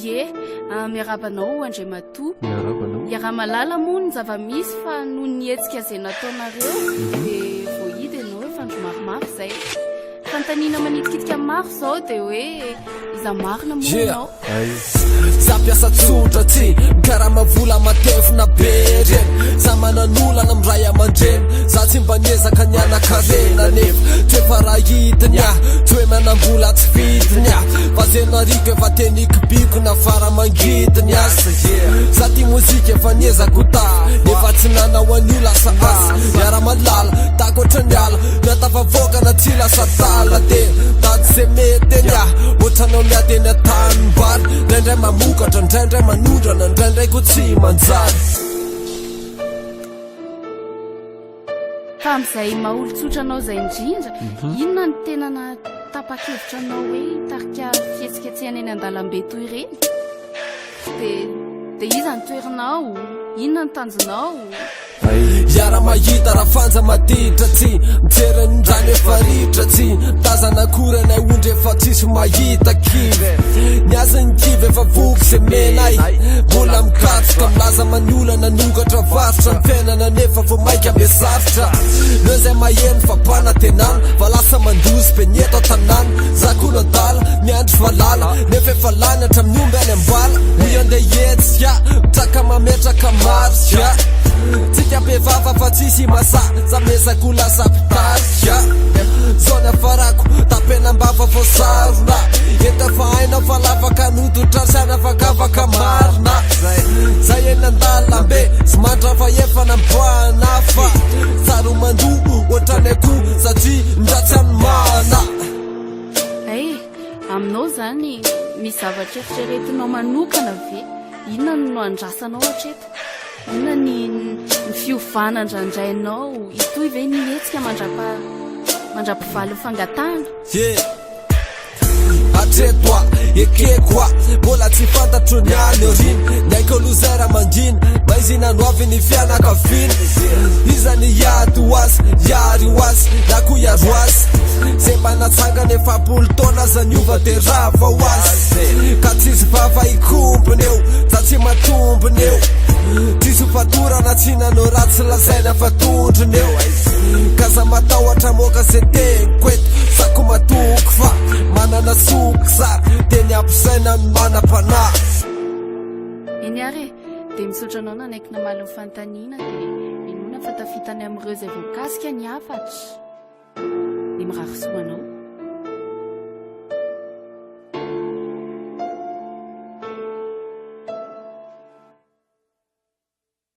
ye miarabanao Andriamatoa miarabanao iaraha-malala moa ny zava-misy fa noho ny hetsika izay nataonareo dia voahidy ianao hoe fandro maromaro izay fantaniana manitikitika maro zao dia hoe iza marina moa ianao za mpiasa tsotra tsy karaha mavola matevina be reny za manan'olana amiray aman-dreny za tsy mba niezaka nianakarena nefa toefa rahidiny a tsy hoe manambola tsy vidiny a vazenariko efa tenikibiko na fara mangidiny asa za ty mozika efa niezako ta nefa tsy nanao an'io lasa asa miara-malala takotra ny ala miatafavokana tsy lasa tala de tady ze mety eny a ohatranao miady eny an-tanimbary ndraindray mamokatra ndraindray manondrana ndraindray ko tsy manjary fa amin'izay maolo-tsotra anao izay indrindra inona ny tena na tapa-kevitra anao hoe tarika fihetsiketsehana eny an-dalambe toy ireny dia iza ny toerinao inona ny tanjonao iara mahita raha fanja maditra tsy mijeriny ndrany efa ritra tsy tazana kory anay ondry efa tsisy mahita kivy niaza ny kivy efa voky ze menay mbola mikatsika milaza maniolana nokatra varotra ny fiainana nefa vo maika misarotra neo zay maheno fa mpana tenana fa lasa mandozy be ny eto tanana zakolo adala miandry valala nefa efa lany hatramin'ny omby any ambala ny andeha etsika mitraka mametraka marika tsika be vava fa tsisy masa za mezako lasa pitarika zao ny afarako tapenambava voasarona eta fa haina fa lavaka nototrasana fakafaka marina zay eny an-dalambe sy mandra fa efa namboana fa tsaro mando ohatrany ako satria ndratsy any mana aminao zany misy zavatra eritreretinao manokana ve inona no andrasanao hatreto inona ny fiovana andrandrainao itoy ve nihetsika mandra-pivaly fangatana atretoa ekekoa mbola tsy fantatro ny any oriny ndaiko lozera mangina maizinano avy ny fianakaviny izany yady oazy yary oazy na ko yaro azy zay mba natsangany efapolo taona zany ova de rava oazy ka tsisy vava ikombony eo za tsy matombony eo tsisy fatorana tsy nanao ratsy lazaina fa tondrony eo ka za matahotra moka ze teniko eto zako matoko fa manana soky za de ny ampisaina ny manam-pana eny ary dia misotra anao nanaiky namaly ny fantaniana dia inona fa tafitany amin'ireo zay voakasika ny afatra dia mirarisoa anao